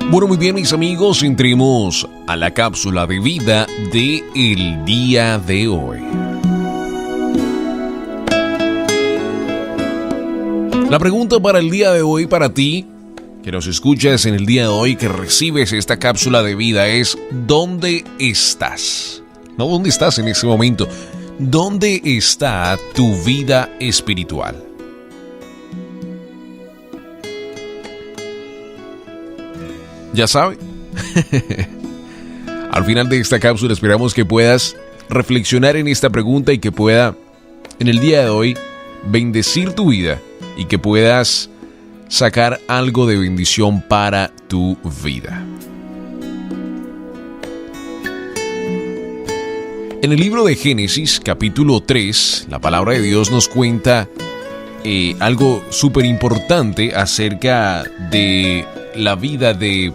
Bueno, muy bien, mis amigos, entremos a la cápsula de vida del día de hoy. La pregunta para el día de hoy, para ti, que nos escuchas en el día de hoy, que recibes esta cápsula de vida, es ¿dónde estás? No, ¿dónde estás en ese momento? ¿Dónde está tu vida espiritual? Ya sabe. Al final de esta cápsula esperamos que puedas reflexionar en esta pregunta y que pueda, en el día de hoy, bendecir tu vida y que puedas sacar algo de bendición para tu vida. En el libro de Génesis, capítulo 3, la palabra de Dios nos cuenta algo súper importante acerca de la vida de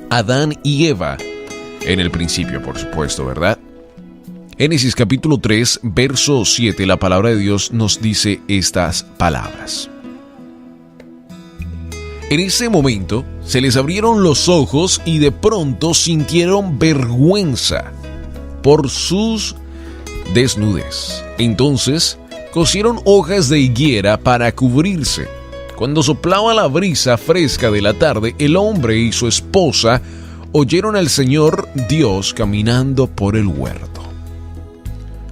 Adán y Eva en el principio, por supuesto, ¿verdad? Génesis capítulo 3, verso 7, la palabra de Dios nos dice estas palabras. En ese momento se les abrieron los ojos y de pronto sintieron vergüenza por sus desnudez. Entonces cosieron hojas de higuera para cubrirse. Cuando soplaba la brisa fresca de la tarde, el hombre y su esposa oyeron al Señor Dios caminando por el huerto.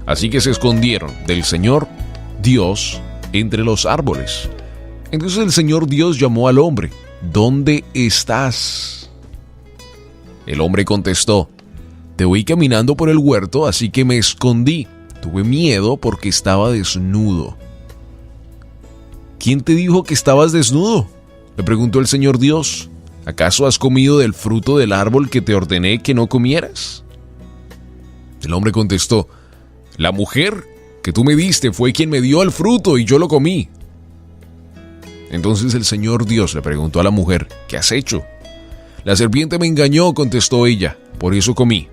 Así que se escondieron del Señor Dios entre los árboles. Entonces el Señor Dios llamó al hombre: ¿dónde estás? El hombre contestó: te oí caminando por el huerto, así que me escondí. Tuve miedo porque estaba desnudo. ¿Quién te dijo que estabas desnudo?, le preguntó el Señor Dios. ¿Acaso has comido del fruto del árbol que te ordené que no comieras? El hombre contestó: la mujer que tú me diste fue quien me dio el fruto y yo lo comí. Entonces el Señor Dios le preguntó a la mujer: ¿qué has hecho? La serpiente me engañó, contestó ella, por eso comí.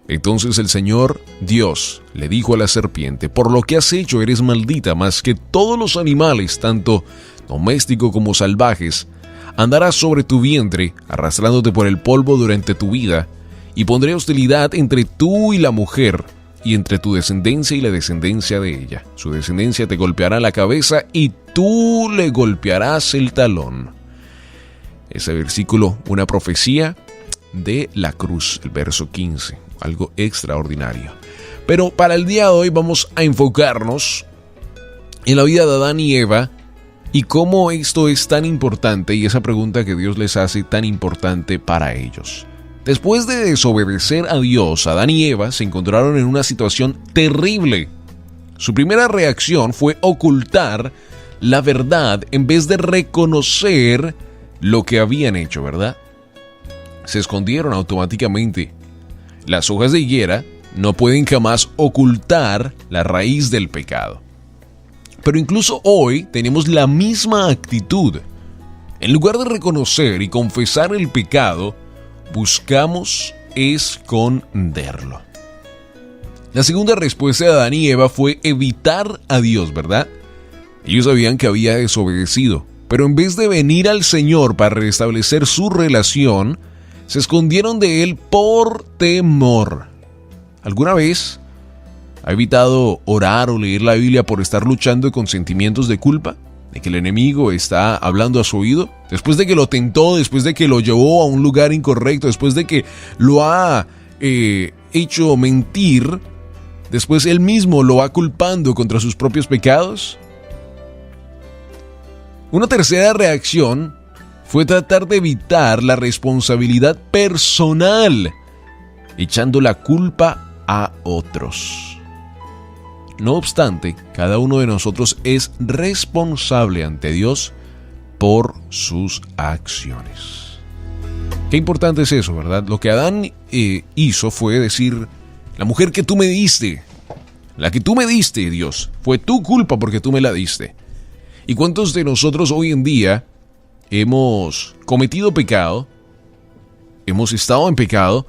Entonces el Señor Dios le dijo a la serpiente: por lo que has hecho eres maldita más que todos los animales, tanto domésticos como salvajes. Andarás sobre tu vientre, arrastrándote por el polvo durante tu vida, y pondré hostilidad entre tú y la mujer, y entre tu descendencia y la descendencia de ella. Su descendencia te golpeará la cabeza y tú le golpearás el talón. Ese versículo, una profecía de la cruz, el verso 15. Algo extraordinario. Pero para el día de hoy vamos a enfocarnos en la vida de Adán y Eva y cómo esto es tan importante y esa pregunta que Dios les hace tan importante para ellos. Después de desobedecer a Dios, Adán y Eva se encontraron en una situación terrible. Su primera reacción fue ocultar la verdad en vez de reconocer lo que habían hecho, ¿verdad? Se escondieron automáticamente. Las hojas de higuera no pueden jamás ocultar la raíz del pecado. Pero incluso hoy tenemos la misma actitud. En lugar de reconocer y confesar el pecado, buscamos esconderlo. La segunda respuesta de Adán y Eva fue evitar a Dios, ¿verdad? Ellos sabían que había desobedecido, pero en vez de venir al Señor para restablecer su relación, se escondieron de Él por temor. ¿Alguna vez ha evitado orar o leer la Biblia por estar luchando con sentimientos de culpa? ¿De que el enemigo está hablando a su oído? Después de que lo tentó, después de que lo llevó a un lugar incorrecto, después de que lo ha hecho mentir, después él mismo lo va culpando contra sus propios pecados. Una tercera reacción fue tratar de evitar la responsabilidad personal, echando la culpa a otros. No obstante, cada uno de nosotros es responsable ante Dios por sus acciones. Qué importante es eso, ¿verdad? Lo que Adán hizo fue decir: la mujer que tú me diste, la que tú me diste, Dios, fue tu culpa porque tú me la diste. ¿Y cuántos de nosotros hoy en día hemos cometido pecado, hemos estado en pecado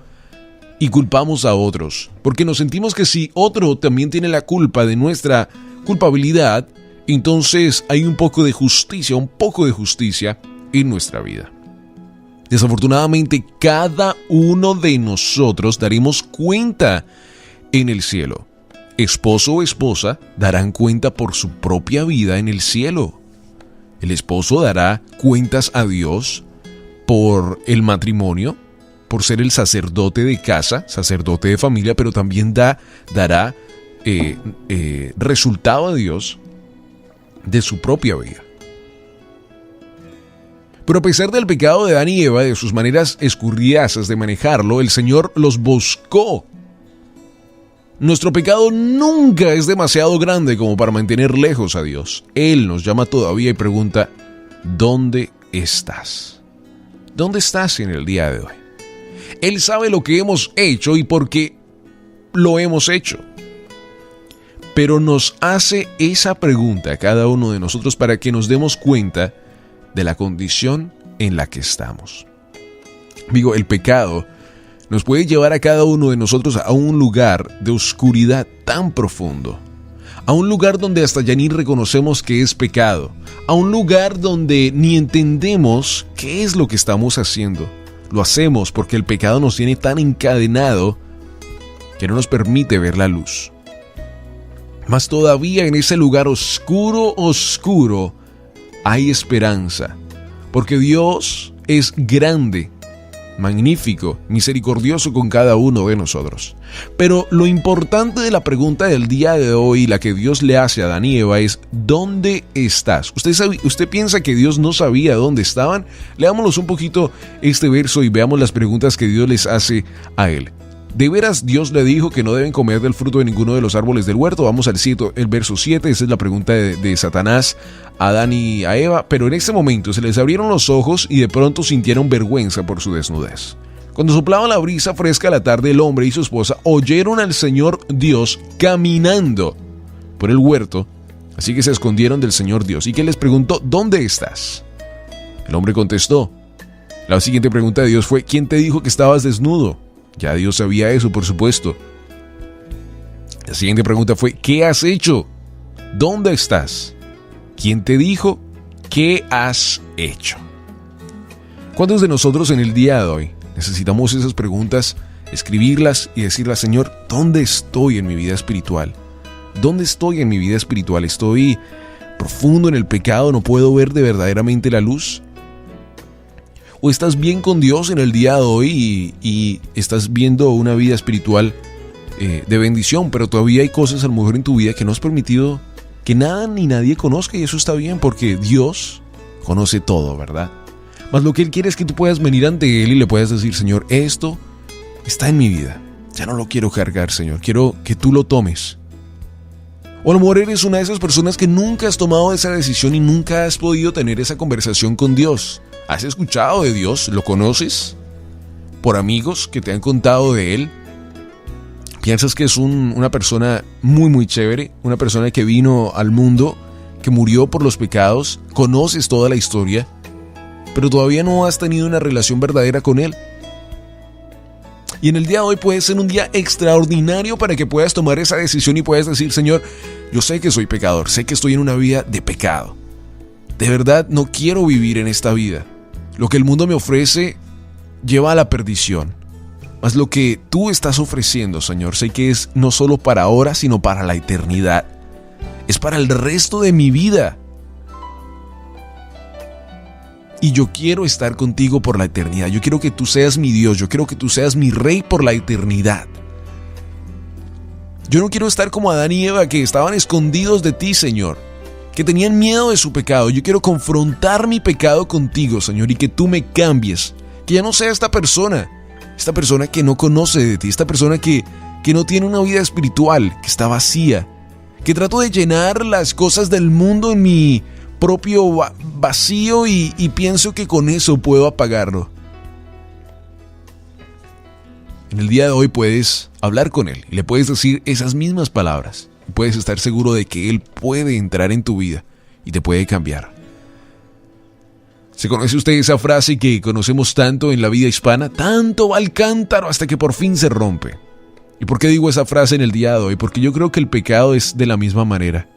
y culpamos a otros? Porque nos sentimos que si otro también tiene la culpa de nuestra culpabilidad, entonces hay un poco de justicia en nuestra vida. Desafortunadamente, cada uno de nosotros daremos cuenta en el cielo. Esposo o esposa darán cuenta por su propia vida en el cielo. El esposo dará cuentas a Dios por el matrimonio, por ser el sacerdote de casa, sacerdote de familia, pero también dará resultado a Dios de su propia vida. Pero a pesar del pecado de Adán y Eva, de sus maneras escurridizas de manejarlo, el Señor los buscó. Nuestro pecado nunca es demasiado grande como para mantener lejos a Dios. Él nos llama todavía y pregunta, ¿dónde estás? ¿Dónde estás en el día de hoy? Él sabe lo que hemos hecho y por qué lo hemos hecho. Pero nos hace esa pregunta a cada uno de nosotros para que nos demos cuenta de la condición en la que estamos. Amigo, el pecado nos puede llevar a cada uno de nosotros a un lugar de oscuridad tan profundo, a un lugar donde hasta ya ni reconocemos que es pecado, a un lugar donde ni entendemos qué es lo que estamos haciendo. Lo hacemos porque el pecado nos tiene tan encadenado que no nos permite ver la luz. Mas todavía en ese lugar oscuro, hay esperanza, porque Dios es grande, magnífico, misericordioso con cada uno de nosotros. Pero lo importante de la pregunta del día de hoy, la que Dios le hace a Adán y Eva, es ¿dónde estás? ¿Usted piensa que Dios no sabía dónde estaban? Leámonos un poquito este verso y veamos las preguntas que Dios les hace a él. ¿De veras Dios le dijo que no deben comer del fruto de ninguno de los árboles del huerto? Vamos al verso 7, esa es la pregunta de Satanás a Adán y a Eva. Pero en ese momento se les abrieron los ojos y de pronto sintieron vergüenza por su desnudez. Cuando soplaba la brisa fresca a la tarde, el hombre y su esposa oyeron al Señor Dios caminando por el huerto, así que se escondieron del Señor Dios. Y que les preguntó, ¿dónde estás? El hombre contestó. La siguiente pregunta de Dios fue, ¿quién te dijo que estabas desnudo? Ya Dios sabía eso, por supuesto. La siguiente pregunta fue, ¿qué has hecho? ¿Dónde estás? ¿Quién te dijo? ¿Qué has hecho? ¿Cuántos de nosotros en el día de hoy necesitamos esas preguntas, escribirlas y decirlas, Señor, ¿dónde estoy en mi vida espiritual? ¿Dónde estoy en mi vida espiritual? ¿Estoy profundo en el pecado? ¿No puedo ver de verdaderamente la luz? ¿O estás bien con Dios en el día de hoy y estás viendo una vida espiritual de bendición, pero todavía hay cosas a lo mejor en tu vida que no has permitido que nada ni nadie conozca, y eso está bien porque Dios conoce todo, ¿verdad? Mas lo que Él quiere es que tú puedas venir ante Él y le puedas decir, Señor, esto está en mi vida, ya no lo quiero cargar, Señor, quiero que tú lo tomes. O a lo mejor eres una de esas personas que nunca has tomado esa decisión y nunca has podido tener esa conversación con Dios. ¿Has escuchado de Dios? ¿Lo conoces? ¿Por amigos que te han contado de Él? ¿Piensas que es una persona muy muy chévere? Una persona que vino al mundo, que murió por los pecados. ¿Conoces toda la historia? Pero todavía no has tenido una relación verdadera con Él. Y en el día de hoy puede ser un día extraordinario para que puedas tomar esa decisión y puedas decir, Señor, yo sé que soy pecador, sé que estoy en una vida de pecado. De verdad no quiero vivir en esta vida. Lo que el mundo me ofrece lleva a la perdición. Mas lo que tú estás ofreciendo, Señor, sé que es no solo para ahora, sino para la eternidad. Es para el resto de mi vida. Y yo quiero estar contigo por la eternidad. Yo quiero que tú seas mi Dios. Yo quiero que tú seas mi Rey por la eternidad. Yo no quiero estar como Adán y Eva, que estaban escondidos de ti, Señor, que tenían miedo de su pecado. Yo quiero confrontar mi pecado contigo, Señor, y que tú me cambies. Que ya no sea esta persona que no conoce de ti, esta persona que no tiene una vida espiritual, que está vacía, que trato de llenar las cosas del mundo en mi propio vacío y pienso que con eso puedo apagarlo. En el día de hoy puedes hablar con Él y le puedes decir esas mismas palabras. Puedes estar seguro de que Él puede entrar en tu vida y te puede cambiar. ¿Se conoce usted esa frase que conocemos tanto en la vida hispana? Tanto va el cántaro hasta que por fin se rompe. ¿Y por qué digo esa frase en el día de hoy? Porque yo creo que el pecado es de la misma manera.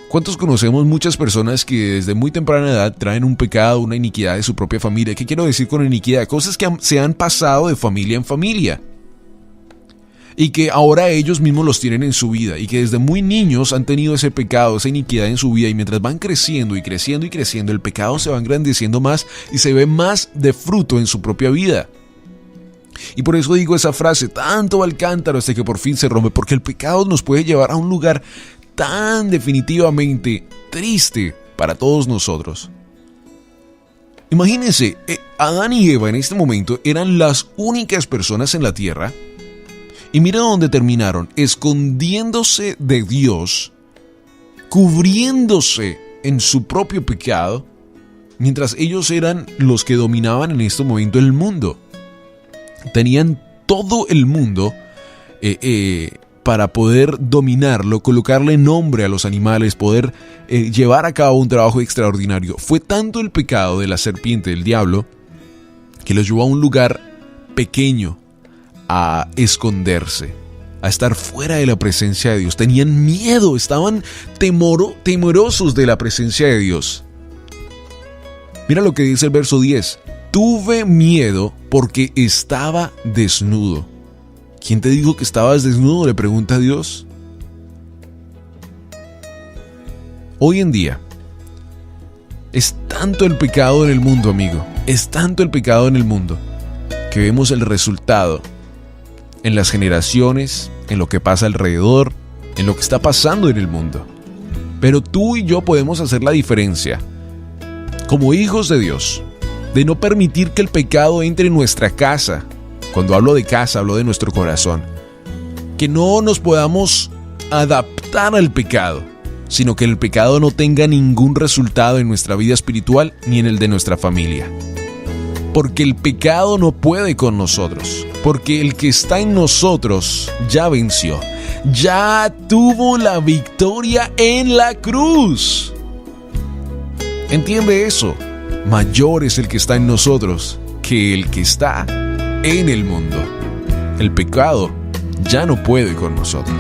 ¿Cuántos conocemos muchas personas que desde muy temprana edad traen un pecado, una iniquidad de su propia familia? ¿Qué quiero decir con iniquidad? Cosas que se han pasado de familia en familia y que ahora ellos mismos los tienen en su vida y que desde muy niños han tenido ese pecado, esa iniquidad en su vida, y mientras van creciendo y creciendo y creciendo, el pecado se va engrandeciendo más y se ve más de fruto en su propia vida. Y por eso digo esa frase, tanto va el cántaro hasta que por fin se rompe, porque el pecado nos puede llevar a un lugar tan definitivamente triste para todos nosotros. Imagínense, Adán y Eva en este momento eran las únicas personas en la tierra. Y mira dónde terminaron, escondiéndose de Dios, cubriéndose en su propio pecado, mientras ellos eran los que dominaban en este momento el mundo. Tenían todo el mundo para poder dominarlo, colocarle nombre a los animales, poder llevar a cabo un trabajo extraordinario. Fue tanto el pecado de la serpiente, del diablo, que los llevó a un lugar pequeño, a esconderse, a estar fuera de la presencia de Dios. Tenían miedo, estaban temerosos de la presencia de Dios. Mira lo que dice el verso 10. Tuve miedo porque estaba desnudo. ¿Quién te dijo que estabas desnudo?, le pregunta a Dios. Hoy en día, es tanto el pecado en el mundo, amigo. Es tanto el pecado en el mundo que vemos el resultado en las generaciones, en lo que pasa alrededor, en lo que está pasando en el mundo. Pero tú y yo podemos hacer la diferencia, como hijos de Dios, de no permitir que el pecado entre en nuestra casa. Cuando hablo de casa, hablo de nuestro corazón. Que no nos podamos adaptar al pecado, sino que el pecado no tenga ningún resultado en nuestra vida espiritual ni en el de nuestra familia. Porque el pecado no puede con nosotros. Porque el que está en nosotros ya venció. Ya tuvo la victoria en la cruz. ¿Entiende eso? Mayor es el que está en nosotros que el que está en el mundo. El pecado ya no puede con nosotros.